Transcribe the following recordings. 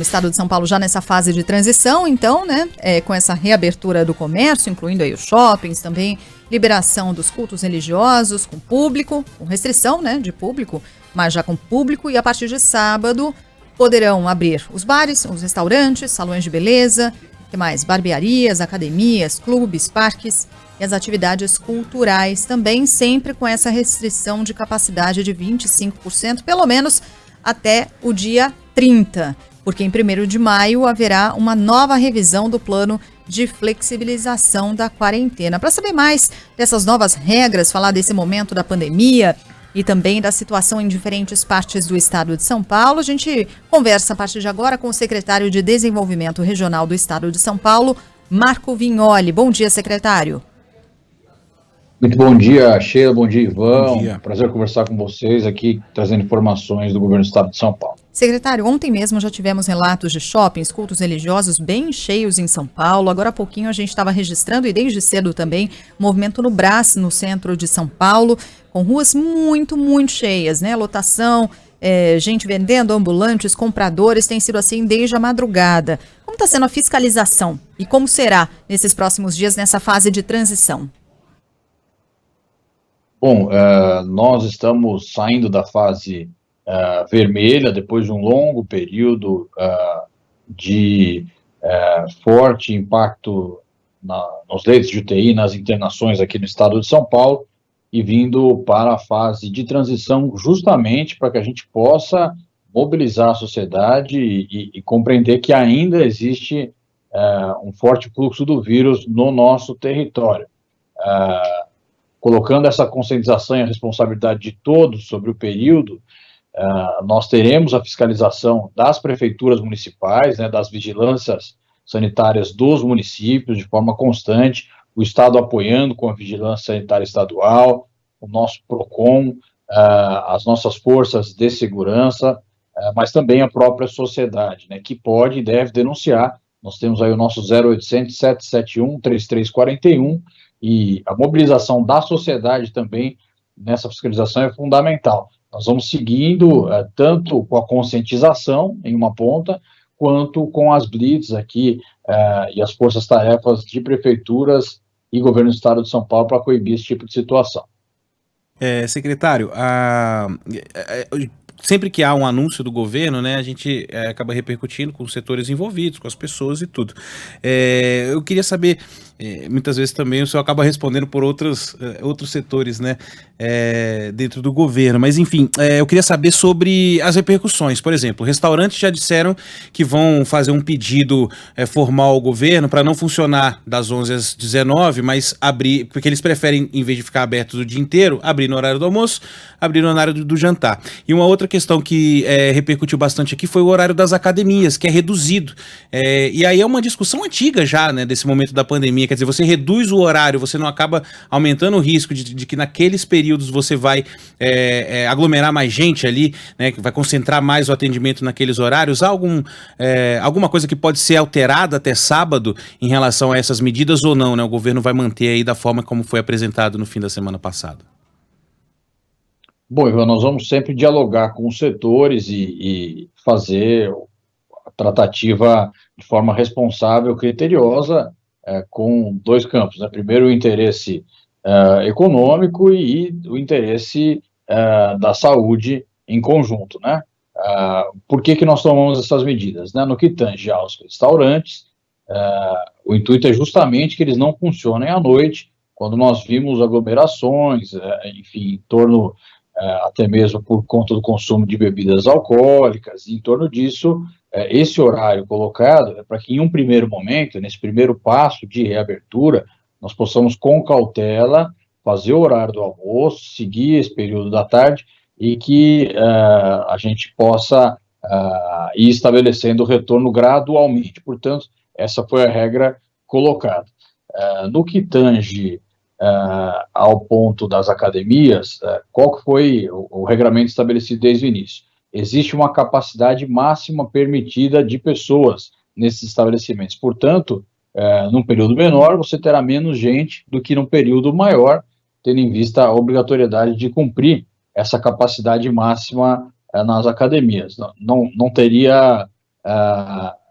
O estado de São Paulo já nessa fase de transição, então, né, com essa reabertura do comércio, incluindo aí os shoppings também, liberação dos cultos religiosos com público, com restrição, né, de público, mas já com público, e a partir de sábado poderão abrir os bares, os restaurantes, salões de beleza, que mais? Barbearias, academias, clubes, parques e as atividades culturais também, sempre com essa restrição de capacidade de 25%, pelo menos até o dia 30, porque em 1º de maio haverá uma nova revisão do plano de flexibilização da quarentena. Para saber mais dessas novas regras, falar desse momento da pandemia e também da situação em diferentes partes do estado de São Paulo, a gente conversa a partir de agora com o secretário de Desenvolvimento Regional do estado de São Paulo, Marco Vignoli. Bom dia, secretário. Muito bom dia, Sheila, bom dia, Ivan. Bom dia. Prazer conversar com vocês aqui, trazendo informações do governo do estado de São Paulo. Secretário, ontem mesmo já tivemos relatos de shoppings, cultos religiosos bem cheios em São Paulo. Agora há pouquinho a gente estava registrando, e desde cedo também, movimento no Brás, no centro de São Paulo, com ruas muito cheias, né? Lotação, gente vendendo, ambulantes, compradores, tem sido assim desde a madrugada. Como está sendo a fiscalização e como será nesses próximos dias nessa fase de transição? Bom, nós estamos saindo da fase vermelha, depois de um longo período de forte impacto nos leitos de UTI, nas internações aqui no estado de São Paulo, e vindo para a fase de transição justamente para que a gente possa mobilizar a sociedade e compreender que ainda existe um forte fluxo do vírus no nosso território. Colocando essa conscientização e a responsabilidade de todos sobre o período, nós teremos a fiscalização das prefeituras municipais, né, das vigilâncias sanitárias dos municípios de forma constante, o Estado apoiando com a vigilância sanitária estadual, o nosso PROCON, as nossas forças de segurança, mas também a própria sociedade, né, que pode e deve denunciar. Nós temos aí o nosso 0800 771 3341, e a mobilização da sociedade também nessa fiscalização é fundamental. Nós vamos seguindo tanto com a conscientização em uma ponta, quanto com as blitz aqui e as forças-tarefas de prefeituras e governo do estado de São Paulo para coibir esse tipo de situação. Secretário, sempre que há um anúncio do governo, né, a gente acaba repercutindo com os setores envolvidos, com as pessoas e tudo. Eu queria saber, muitas vezes também o senhor acaba respondendo por outros setores, né, dentro do governo, mas enfim, eu queria saber sobre as repercussões. Por exemplo, restaurantes já disseram que vão fazer um pedido formal ao governo para não funcionar das 11 às 19, mas abrir, porque eles preferem, em vez de ficar abertos o dia inteiro, abrir no horário do almoço, abrir no horário do jantar. E uma outra questão que repercutiu bastante aqui foi o horário das academias, que é reduzido. E aí é uma discussão antiga já, né, desse momento da pandemia. Quer dizer, você reduz o horário, você não acaba aumentando o risco de que naqueles períodos você vai aglomerar mais gente ali, né, que vai concentrar mais o atendimento naqueles horários. Há alguma coisa que pode ser alterada até sábado em relação a essas medidas ou não, né? O governo vai manter aí da forma como foi apresentado no fim da semana passada? Bom, Ivan, nós vamos sempre dialogar com os setores e fazer a tratativa de forma responsável, criteriosa, com dois campos, né? Primeiro, o interesse econômico e o interesse da saúde em conjunto, né? Por que nós tomamos essas medidas, né? No que tange aos restaurantes, o intuito é justamente que eles não funcionem à noite, quando nós vimos aglomerações, enfim, em torno até mesmo por conta do consumo de bebidas alcoólicas, e em torno disso, esse horário colocado é para que em um primeiro momento, nesse primeiro passo de reabertura, nós possamos com cautela fazer o horário do almoço, seguir esse período da tarde e que a gente possa ir estabelecendo o retorno gradualmente. Portanto, essa foi a regra colocada. No que tange ao ponto das academias, qual que foi o regramento estabelecido desde o início? Existe uma capacidade máxima permitida de pessoas nesses estabelecimentos. Portanto, num período menor, você terá menos gente do que num período maior, tendo em vista a obrigatoriedade de cumprir essa capacidade máxima nas academias. Não teria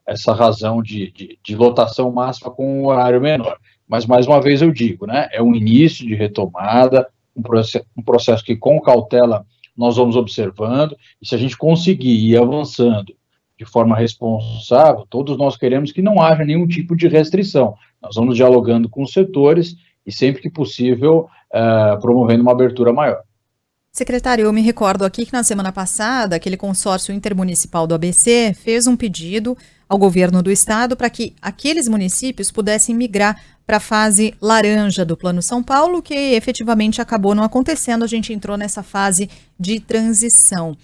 essa razão de lotação máxima com um horário menor. Mas, mais uma vez, eu digo, né, é um início de retomada, um processo que, com cautela, nós vamos observando, e se a gente conseguir ir avançando de forma responsável, todos nós queremos que não haja nenhum tipo de restrição. Nós vamos dialogando com os setores e, sempre que possível, promovendo uma abertura maior. Secretário, eu me recordo aqui que na semana passada, aquele consórcio intermunicipal do ABC fez um pedido ao governo do estado para que aqueles municípios pudessem migrar para a fase laranja do Plano São Paulo, que efetivamente acabou não acontecendo, a gente entrou nessa fase de transição.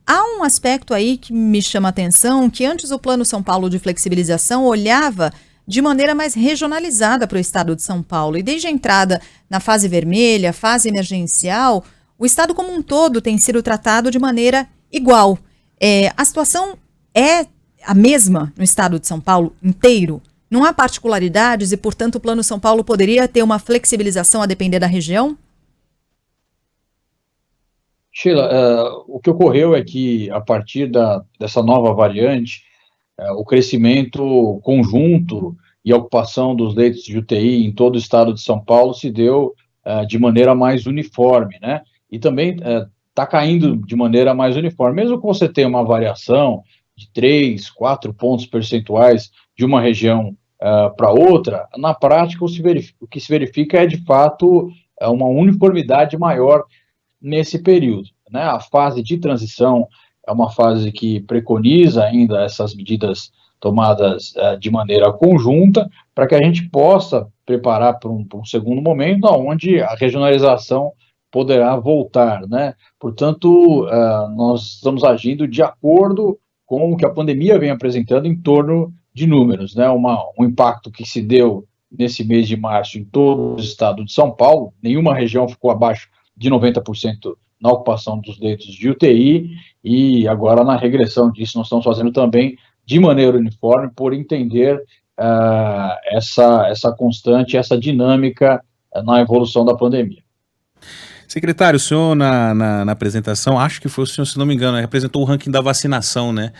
Há um aspecto aí que me chama a atenção, que antes o Plano São Paulo de flexibilização olhava de maneira mais regionalizada para o estado de São Paulo, e desde a entrada na fase vermelha, fase emergencial, o estado como um todo tem sido tratado de maneira igual. A situação é a mesma no estado de São Paulo inteiro? Não há particularidades e, portanto, o Plano São Paulo poderia ter uma flexibilização a depender da região? Sheila, o que ocorreu é que, a partir dessa nova variante, o crescimento conjunto e a ocupação dos leitos de UTI em todo o estado de São Paulo se deu de maneira mais uniforme, né? E também está caindo de maneira mais uniforme. Mesmo que você tenha uma variação de 3, 4 pontos percentuais de uma região para outra, na prática o que se verifica é, de fato, uma uniformidade maior nesse período, né? A fase de transição é uma fase que preconiza ainda essas medidas tomadas de maneira conjunta, para que a gente possa preparar para um segundo momento, onde a regionalização poderá voltar, né? Portanto, nós estamos agindo de acordo com o que a pandemia vem apresentando em torno de números, né? Um impacto que se deu nesse mês de março em todo o estado de São Paulo, nenhuma região ficou abaixo de 90% na ocupação dos leitos de UTI, e agora, na regressão disso, nós estamos fazendo também de maneira uniforme, por entender essa constante, essa dinâmica na evolução da pandemia. Secretário, o senhor na apresentação, acho que foi o senhor, se não me engano, representou o ranking da vacinação, né,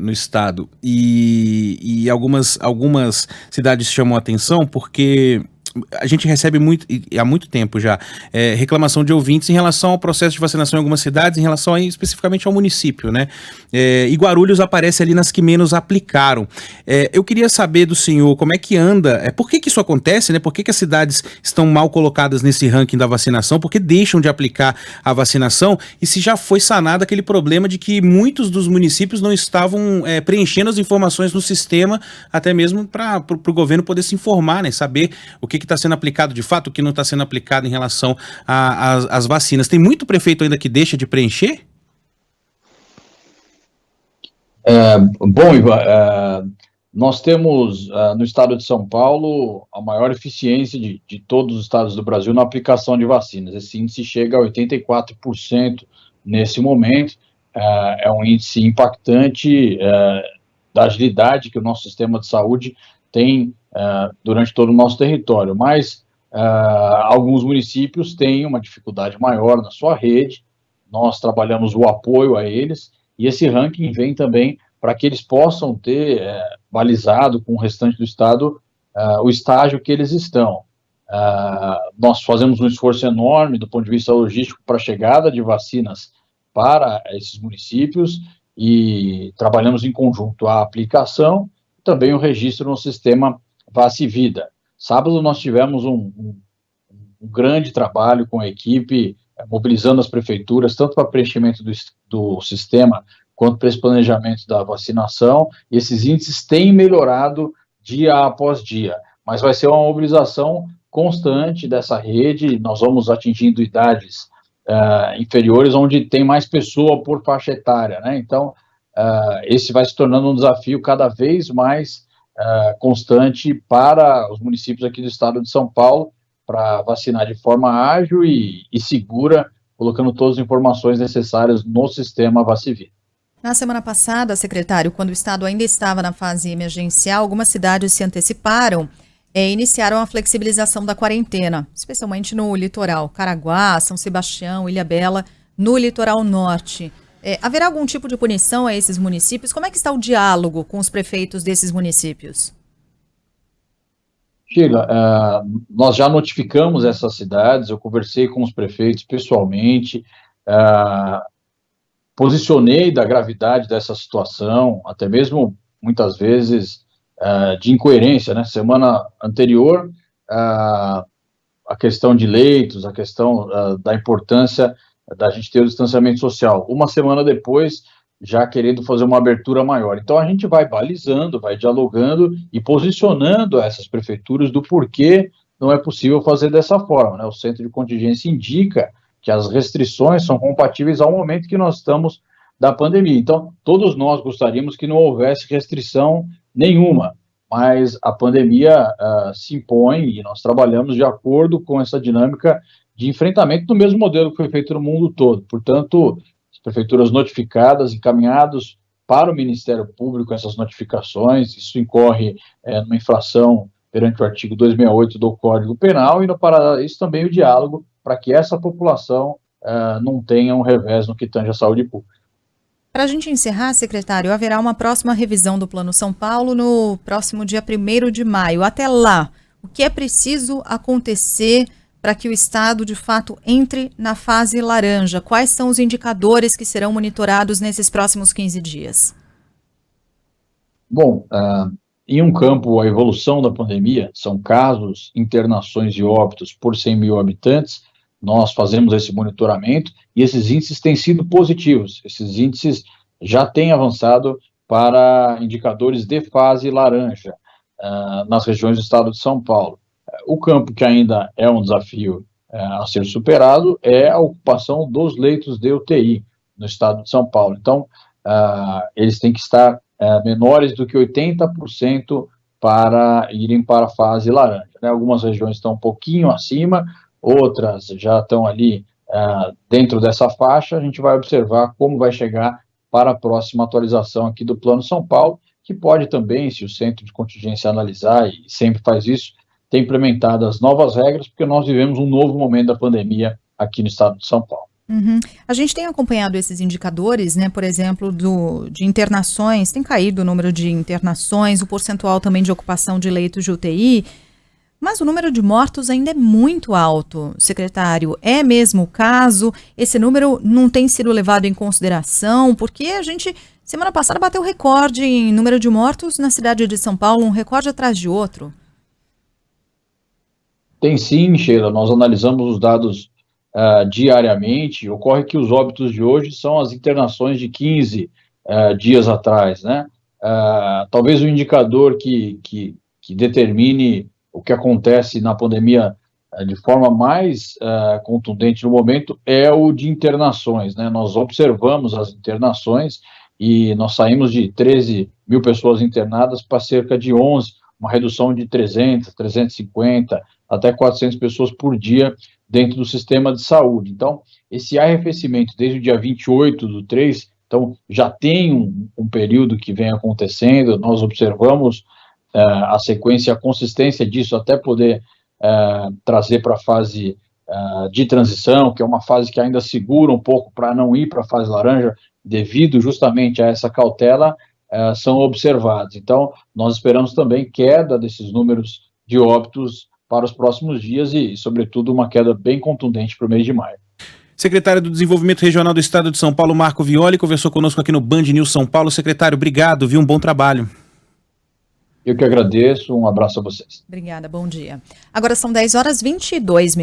no estado, e algumas cidades chamam a atenção porque a gente recebe há muito tempo já, reclamação de ouvintes em relação ao processo de vacinação em algumas cidades, em relação aí, especificamente ao município, né? E Guarulhos aparece ali nas que menos aplicaram. Eu queria saber do senhor como é que anda, por que isso acontece, né? Por que as cidades estão mal colocadas nesse ranking da vacinação? Por que deixam de aplicar a vacinação? E se já foi sanado aquele problema de que muitos dos municípios não estavam preenchendo as informações no sistema, até mesmo para o governo poder se informar, né? Saber o que está sendo aplicado de fato, o que não está sendo aplicado em relação às vacinas. Tem muito prefeito ainda que deixa de preencher? Bom, Ivan, nós temos no estado de São Paulo a maior eficiência de todos os estados do Brasil na aplicação de vacinas. Esse índice chega a 84% nesse momento. É um índice impactante da agilidade que o nosso sistema de saúde tem durante todo o nosso território, mas alguns municípios têm uma dificuldade maior na sua rede. Nós trabalhamos o apoio a eles, e esse ranking vem também para que eles possam ter balizado com o restante do estado o estágio que eles estão. Nós fazemos um esforço enorme do ponto de vista logístico para a chegada de vacinas para esses municípios, e trabalhamos em conjunto a aplicação e também o registro no sistema Vacivida. Sábado nós tivemos um grande trabalho com a equipe, mobilizando as prefeituras, tanto para preenchimento do sistema, quanto para esse planejamento da vacinação, e esses índices têm melhorado dia após dia, mas vai ser uma mobilização constante dessa rede. Nós vamos atingindo idades inferiores, onde tem mais pessoa por faixa etária, né? Então, esse vai se tornando um desafio cada vez mais constante para os municípios aqui do estado de São Paulo, para vacinar de forma ágil e segura, colocando todas as informações necessárias no sistema Vacivida. Na semana passada, secretário, quando o estado ainda estava na fase emergencial, algumas cidades se anteciparam e iniciaram a flexibilização da quarentena, especialmente no litoral, Caraguá, São Sebastião, Ilhabela, no litoral norte. Haverá algum tipo de punição a esses municípios? Como é que está o diálogo com os prefeitos desses municípios? Sheila, nós já notificamos essas cidades, eu conversei com os prefeitos pessoalmente, posicionei da gravidade dessa situação, até mesmo, muitas vezes, de incoerência, né? Semana anterior, a questão de leitos, a questão da importância da gente ter o distanciamento social. Uma semana depois, já querendo fazer uma abertura maior. Então, a gente vai balizando, vai dialogando e posicionando essas prefeituras do porquê não é possível fazer dessa forma, né? O centro de contingência indica que as restrições são compatíveis ao momento que nós estamos da pandemia. Então, todos nós gostaríamos que não houvesse restrição nenhuma, mas a pandemia se impõe e nós trabalhamos de acordo com essa dinâmica de enfrentamento no mesmo modelo que foi feito no mundo todo. Portanto, as prefeituras notificadas, encaminhados para o Ministério Público essas notificações, isso incorre numa infração perante o artigo 268 do Código Penal e, no paralelo a isso, também o diálogo para que essa população não tenha um revés no que tange à saúde pública. Para a gente encerrar, secretário, haverá uma próxima revisão do Plano São Paulo no próximo dia 1º de maio. Até lá, o que é preciso acontecer para que o Estado, de fato, entre na fase laranja? Quais são os indicadores que serão monitorados nesses próximos 15 dias? Bom, em um campo, a evolução da pandemia, são casos, internações e óbitos por 100 mil habitantes, nós fazemos esse monitoramento e esses índices têm sido positivos. Esses índices já têm avançado para indicadores de fase laranja nas regiões do estado de São Paulo. O campo que ainda é um desafio a ser superado é a ocupação dos leitos de UTI no estado de São Paulo. Então, eles têm que estar menores do que 80% para irem para a fase laranja, né? Algumas regiões estão um pouquinho acima, outras já estão ali dentro dessa faixa. A gente vai observar como vai chegar para a próxima atualização aqui do Plano São Paulo, que pode também, se o centro de contingência analisar, e sempre faz isso, ter implementado as novas regras, porque nós vivemos um novo momento da pandemia aqui no estado de São Paulo. Uhum. A gente tem acompanhado esses indicadores, né? Por exemplo, de internações, tem caído o número de internações, o percentual também de ocupação de leitos de UTI, mas o número de mortos ainda é muito alto, secretário. É mesmo o caso? Esse número não tem sido levado em consideração? Porque a gente, semana passada, bateu recorde em número de mortos na cidade de São Paulo, um recorde atrás de outro. Tem sim, Sheila, nós analisamos os dados diariamente. Ocorre que os óbitos de hoje são as internações de 15 dias atrás, né? Talvez o indicador que determine o que acontece na pandemia de forma mais contundente no momento é o de internações, né? Nós observamos as internações e nós saímos de 13 mil pessoas internadas para cerca de 11, uma redução de 300, 350, até 400 pessoas por dia dentro do sistema de saúde. Então, esse arrefecimento desde o dia 28/3, então já tem um período que vem acontecendo, nós observamos a sequência, a consistência disso até poder trazer para a fase de transição, que é uma fase que ainda segura um pouco para não ir para a fase laranja, devido justamente a essa cautela, são observados. Então, nós esperamos também queda desses números de óbitos para os próximos dias e, sobretudo, uma queda bem contundente para o mês de maio. Secretário do Desenvolvimento Regional do Estado de São Paulo, Marco Violi, conversou conosco aqui no Band News São Paulo. Secretário, obrigado, viu? Um bom trabalho. Eu que agradeço, um abraço a vocês. Obrigada, bom dia. Agora são 10h22.